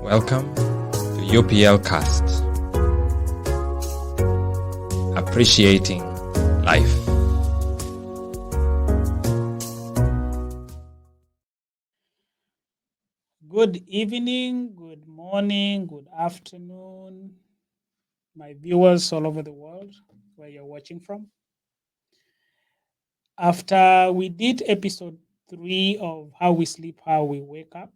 Welcome to UPL Cast. Appreciating life. Good evening, good morning, good afternoon, my viewers all over the world where you're watching from. After we did episode 3 of How We Sleep, How We Wake Up,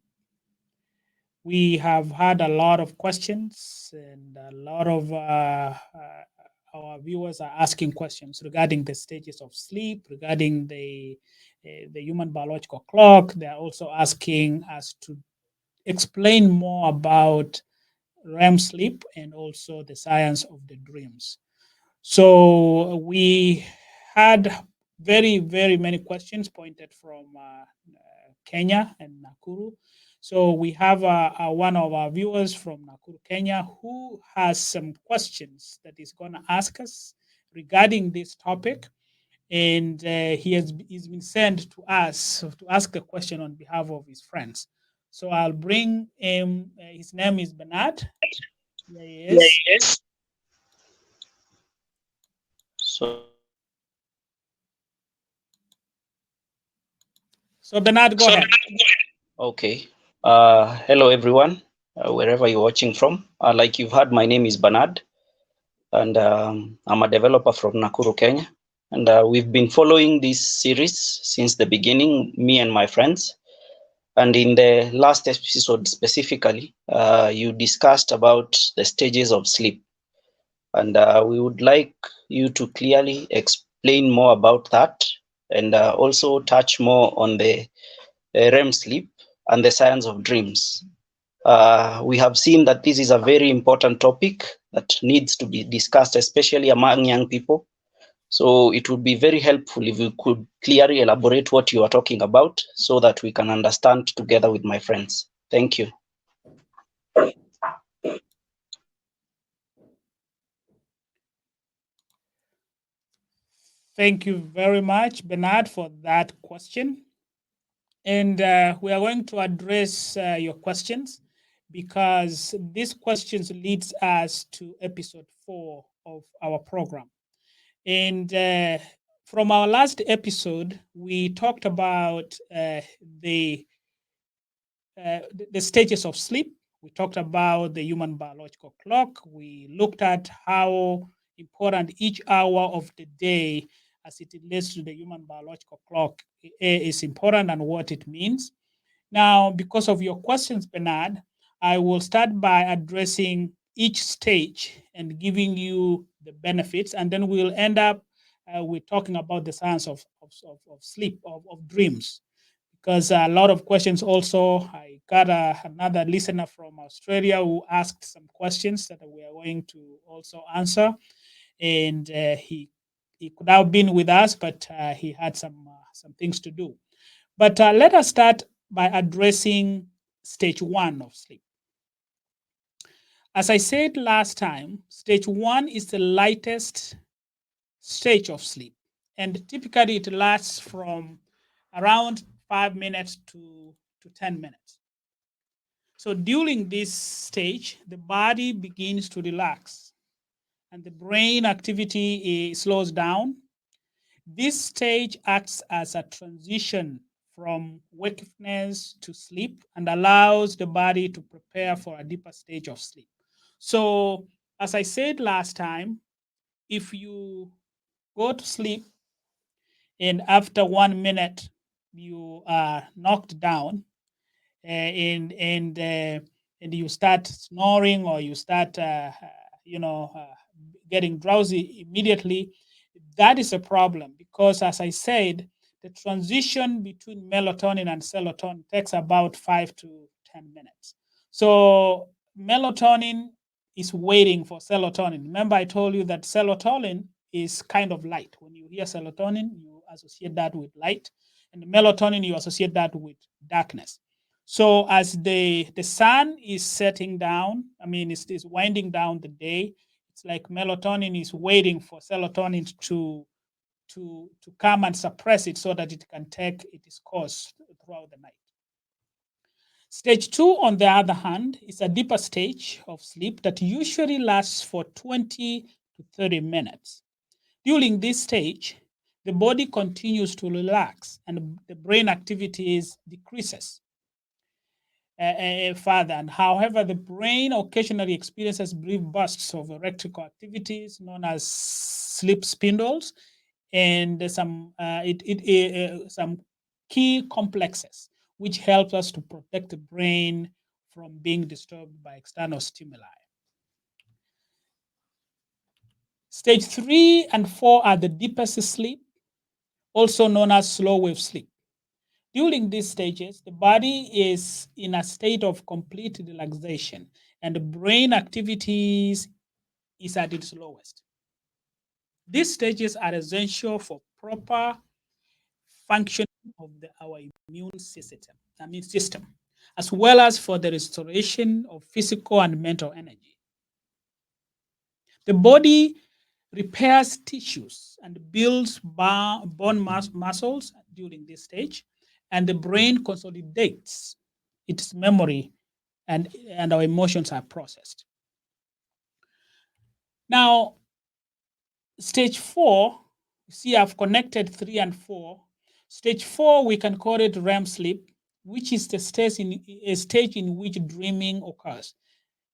we have had a lot of questions and a lot of our viewers are asking questions regarding the stages of sleep, regarding the human biological clock. They are also asking us to explain more about REM sleep and also the science of the dreams. So we had very many questions pointed from Kenya and Nakuru. So we have one of our viewers from Nakuru, Kenya, who has some questions that he's going to ask us regarding this topic. And he's been sent to us to ask a question on behalf of his friends. So I'll bring him. His name is Bernard. There he is. Yes. So So Bernard, go ahead. okay. Hello everyone, wherever you're watching from. Like you've heard, my name is Bernard, and I'm a developer from Nakuru, Kenya. And we've been following this series since the beginning, me and my friends. And in the last episode specifically, you discussed about the stages of sleep. And we would like you to clearly explain more about that and also touch more on the REM sleep and the science of dreams. We have seen that this is a very important topic that needs to be discussed, especially among young people. So it would be very helpful if you could clearly elaborate what you are talking about so that we can understand together with my friends. Thank you. Thank you very much, Bernard, for that question. And we are going to address your questions because these questions leads us to episode 4 of our program. And from our last episode, we talked about the stages of sleep. We talked about the human biological clock. We looked at how important each hour of the day as it relates to the human biological clock is important and what it means. Now, because of your questions, Bernard, I will start by addressing each stage and giving you the benefits, and then we'll end up with talking about the science of sleep, of dreams. Because a lot of questions also, I got another listener from Australia who asked some questions that we are going to also answer. And he could have been with us, but he had some things to do. But let us start by addressing stage 1 of sleep. As I said last time, stage 1 is the lightest stage of sleep. And typically it lasts from around 5 minutes to 10 minutes. So during this stage, the body begins to relax and the brain activity slows down. This stage acts as a transition from wakefulness to sleep and allows the body to prepare for a deeper stage of sleep. So, as I said last time, if you go to sleep and after 1 minute you are knocked down and you start snoring or you start getting drowsy immediately, that is a problem because, as I said, the transition between melatonin and serotonin takes about 5 to 10 minutes. So melatonin is waiting for serotonin. Remember, I told you that serotonin is kind of light. When you hear serotonin, you associate that with light, and melatonin, you associate that with darkness. So as the sun is setting down, I mean, it's winding down the day. It's like melatonin is waiting for serotonin to come and suppress it so that it can take its course throughout the night. Stage 2, on the other hand, is a deeper stage of sleep that usually lasts for 20 to 30 minutes. During this stage, the body continues to relax and the brain activities decreases further. And however, the brain occasionally experiences brief bursts of electrical activities known as sleep spindles, and some key complexes, which helps us to protect the brain from being disturbed by external stimuli. Stage 3 and 4 are the deepest sleep, also known as slow wave sleep. During these stages, the body is in a state of complete relaxation and the brain activities is at its lowest. These stages are essential for proper functioning of our immune system, as well as for the restoration of physical and mental energy. The body repairs tissues and builds bone muscles during this stage, and the brain consolidates its memory and our emotions are processed. Now, stage 4, see, I've connected 3 and 4. Stage 4, we can call it REM sleep, which is the stage in which dreaming occurs.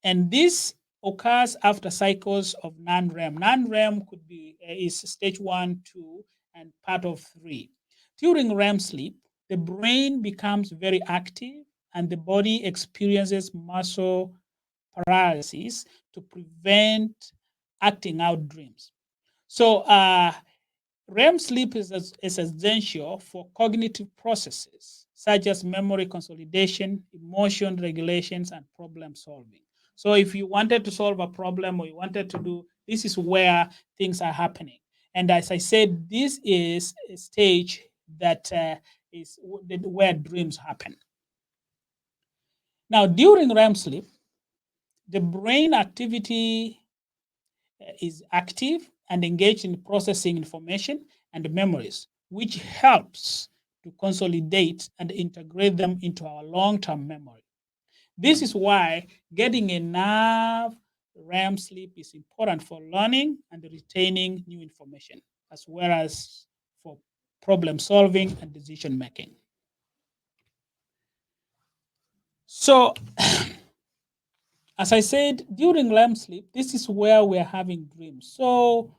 And this occurs after cycles of non-REM. Non-REM could be is stage 1, 2, and part of 3. During REM sleep, the brain becomes very active and the body experiences muscle paralysis to prevent acting out dreams. So REM sleep is essential for cognitive processes such as memory consolidation, emotion regulations, and problem solving. So if you wanted to solve a problem or you wanted to do, this is where things are happening. And as I said, this is a stage that is where dreams happen. Now, during REM sleep, the brain activity is active and engaged in processing information and memories, which helps to consolidate and integrate them into our long-term memory. This is why getting enough REM sleep is important for learning and retaining new information, as well as for problem solving and decision making. So, as I said, during REM sleep, this is where we're having dreams. So,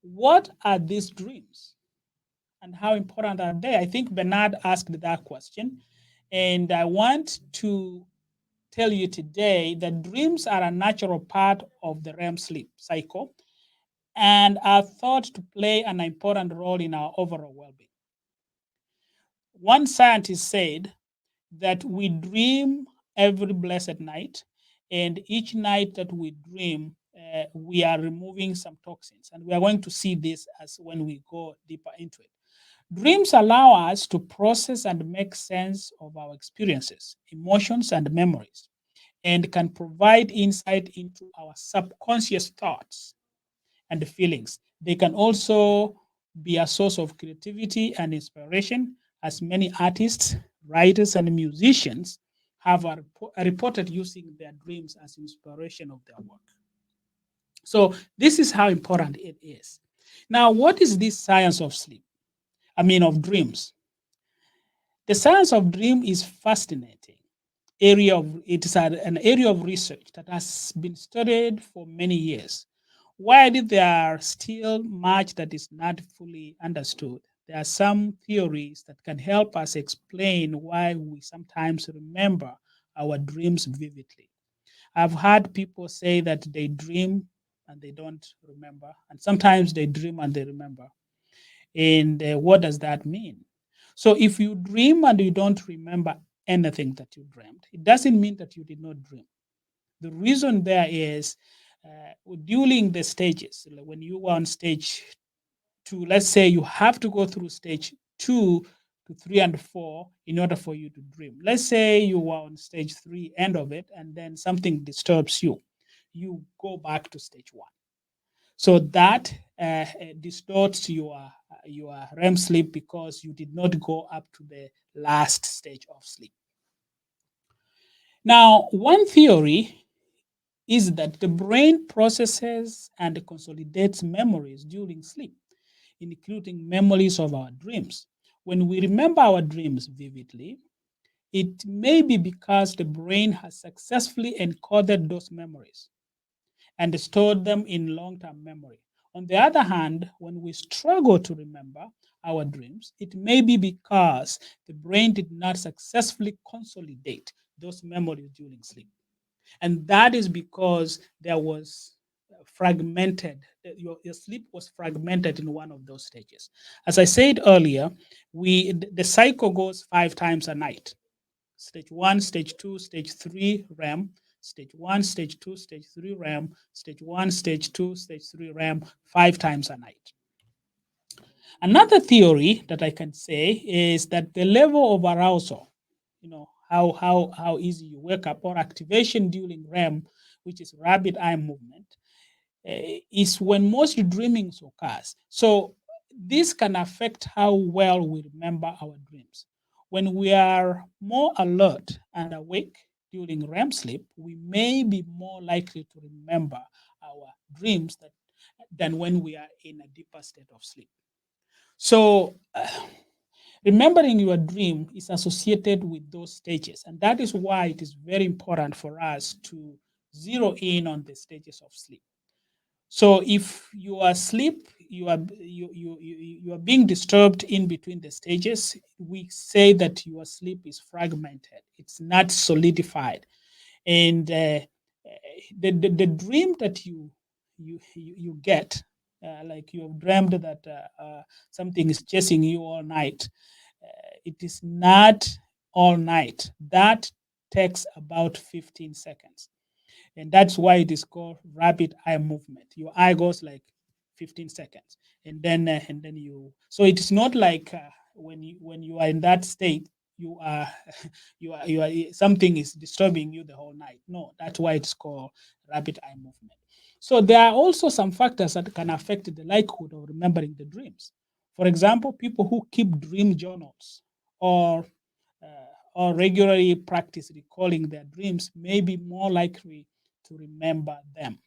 what are these dreams and how important are they? I think Bernard asked that question. And I want to tell you today that dreams are a natural part of the REM sleep cycle and are thought to play an important role in our overall well being. One scientist said that we dream every blessed night, and each night that we dream, we are removing some toxins. And we are going to see this as when we go deeper into it. Dreams allow us to process and make sense of our experiences, emotions, and memories, and can provide insight into our subconscious thoughts and feelings. They can also be a source of creativity and inspiration, as many artists, writers, and musicians have reported using their dreams as inspiration of their work. So, this is how important it is. Now, what is this science of sleep? Of dreams. The science of dream is fascinating. It is an area of research that has been studied for many years. While there are still much that is not fully understood, there are some theories that can help us explain why we sometimes remember our dreams vividly. I've heard people say that they dream and they don't remember, and sometimes they dream and they remember. And what does that mean? So if you dream and you don't remember anything that you dreamt, it doesn't mean that you did not dream. The reason there is during the stages, like when you were on stage 2, let's say you have to go through stage 2 to 3 and 4 in order for you to dream. Let's say you were on stage 3, end of it, and then something disturbs you. You go back to stage 1. So that distorts your REM sleep because you did not go up to the last stage of sleep. Now, one theory is that the brain processes and consolidates memories during sleep, including memories of our dreams. When we remember our dreams vividly, it may be because the brain has successfully encoded those memories and stored them in long term memory. On the other hand, when we struggle to remember our dreams, it may be because the brain did not successfully consolidate those memories during sleep. And that is because there was fragmented, your sleep was fragmented in one of those stages. As I said earlier, the cycle goes 5 times a night. Stage 1, stage 2, stage 3 REM, stage 1, stage 2, stage 3 REM, stage 1, stage 2, stage 3 REM, 5 times a night. Another theory that I can say is that the level of arousal, how easy you wake up, or activation during REM, which is rapid eye movement, is when most dreaming occurs. So this can affect how well we remember our dreams. When we are more alert and awake during REM sleep, we may be more likely to remember our dreams than when we are in a deeper state of sleep. So, remembering your dream is associated with those stages, and that is why it is very important for us to zero in on the stages of sleep. So, if you are asleep, you are being disturbed in between the stages. We say that your sleep is fragmented; it's not solidified, and the dream that you get, like you have dreamed that something is chasing you all night, it is not all night. That takes about 15 seconds, and that's why it is called rapid eye movement. Your eye goes like 15 seconds, and then you. So it is not like when you are in that state, you are you are something is disturbing you the whole night. No, that's why it's called rapid eye movement. So there are also some factors that can affect the likelihood of remembering the dreams. For example, people who keep dream journals or or regularly practice recalling their dreams may be more likely to remember them.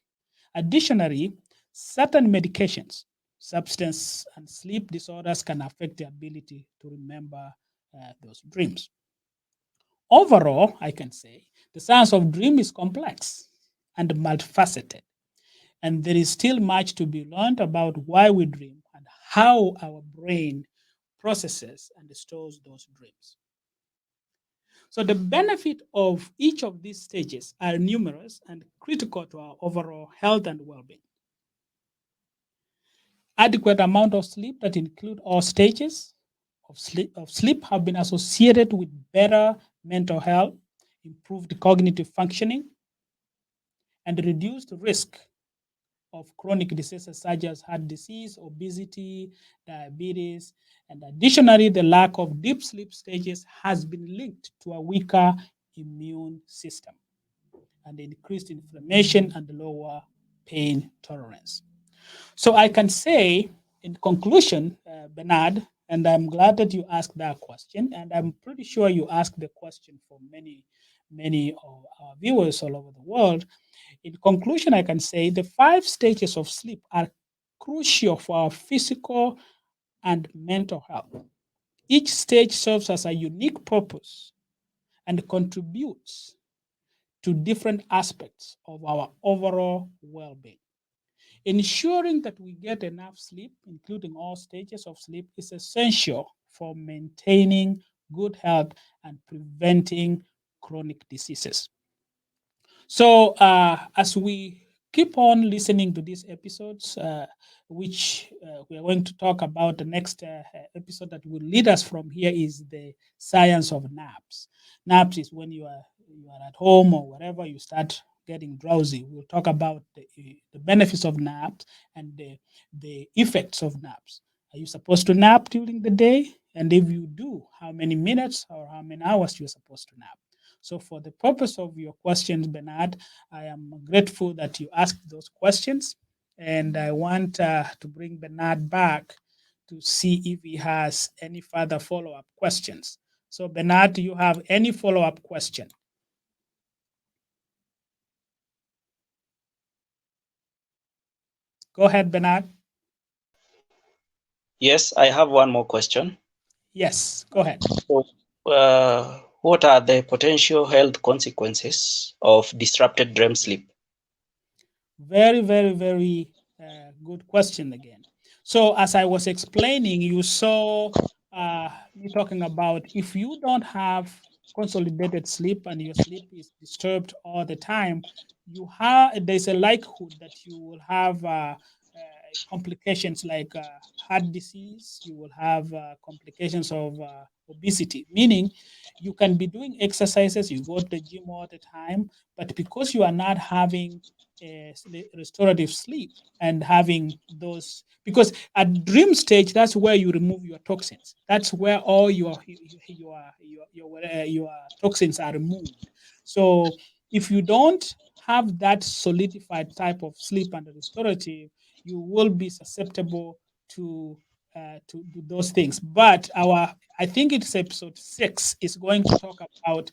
Additionally, certain medications, substance, and sleep disorders can affect the ability to remember those dreams. Overall, I can say the science of dream is complex and multifaceted, and there is still much to be learned about why we dream and how our brain processes and stores those dreams. So the benefit of each of these stages are numerous and critical to our overall health and well-being. Adequate amount of sleep that include all stages of sleep have been associated with better mental health, improved cognitive functioning, and reduced risk of chronic diseases such as heart disease, obesity, diabetes, and additionally, the lack of deep sleep stages has been linked to a weaker immune system and increased inflammation and lower pain tolerance. So I can say, in conclusion, Bernard, and I'm glad that you asked that question, and I'm pretty sure you asked the question for many of our viewers all over the world. In conclusion, I can say the 5 stages of sleep are crucial for our physical and mental health. Each stage serves as a unique purpose and contributes to different aspects of our overall well being. Ensuring that we get enough sleep, including all stages of sleep, is essential for maintaining good health and preventing chronic diseases. So, as we keep on listening to these episodes, which we are going to talk about, the next episode that will lead us from here is the science of naps. Naps is when you are at home or wherever you start getting drowsy. We'll talk about the benefits of naps and the effects of naps. Are you supposed to nap during the day? And if you do, how many minutes or how many hours you're supposed to nap? So, for the purpose of your questions, Bernard, I am grateful that you asked those questions. And I want to bring Bernard back to see if he has any further follow up questions. So, Bernard, do you have any follow up question? Go ahead, Bernard. Yes, I have one more question. Yes, go ahead. So, what are the potential health consequences of disrupted REM sleep? Very, very, very good question again. So, as I was explaining, you saw me talking about if you don't have consolidated sleep and your sleep is disturbed all the time, there's a likelihood that you will have complications like heart disease. You will have complications of obesity, meaning you can be doing exercises, you go to the gym all the time, but because you are not having restorative sleep and having those, because at dream stage, that's where you remove your toxins, that's where all your toxins are removed. So if you don't have that solidified type of sleep and restorative, you will be susceptible to do those things. But I think it's episode 6 is going to talk about,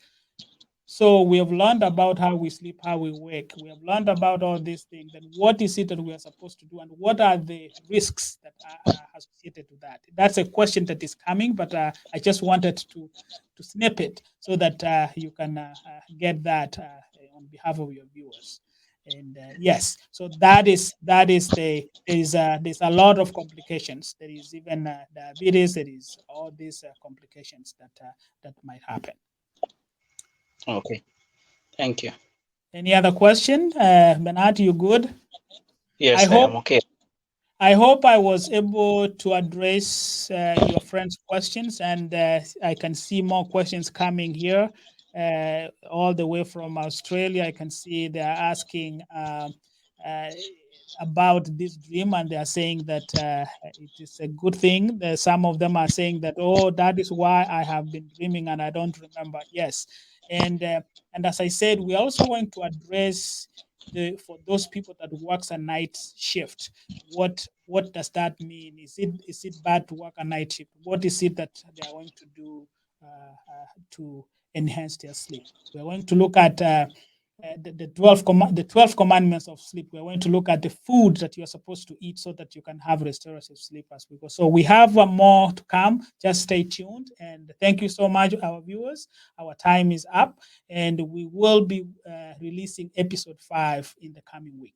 so we have learned about how we sleep, how we wake. We have learned about all these things. Then what is it that we are supposed to do, and what are the risks that are associated to that? That's a question that is coming, but I just wanted to snip it so that you can get that on behalf of your viewers. And yes, so there's a lot of complications. There is even diabetes. There is all these complications that might happen. Okay, thank you. Any other question? Bernard, you good? I Yes, I hope am okay. I hope I was able to address your friend's questions, and I can see more questions coming here, all the way from Australia. I can see they are asking uh, about this dream, and they are saying that it is a good thing. Some of them are saying that, oh, that is why I have been dreaming and I don't remember. Yes, and uh, and as I said, we are also going to address for those people that works a night shift, what does that mean? Is it bad to work a night shift? What is it that they are going to do to enhance their sleep? We are going to look at the 12 commandments of sleep. We're going to look at the food that you're supposed to eat so that you can have restorative sleep as we go. So we have more to come. Just stay tuned. And thank you so much, our viewers. Our time is up, and we will be releasing episode 5 in the coming week.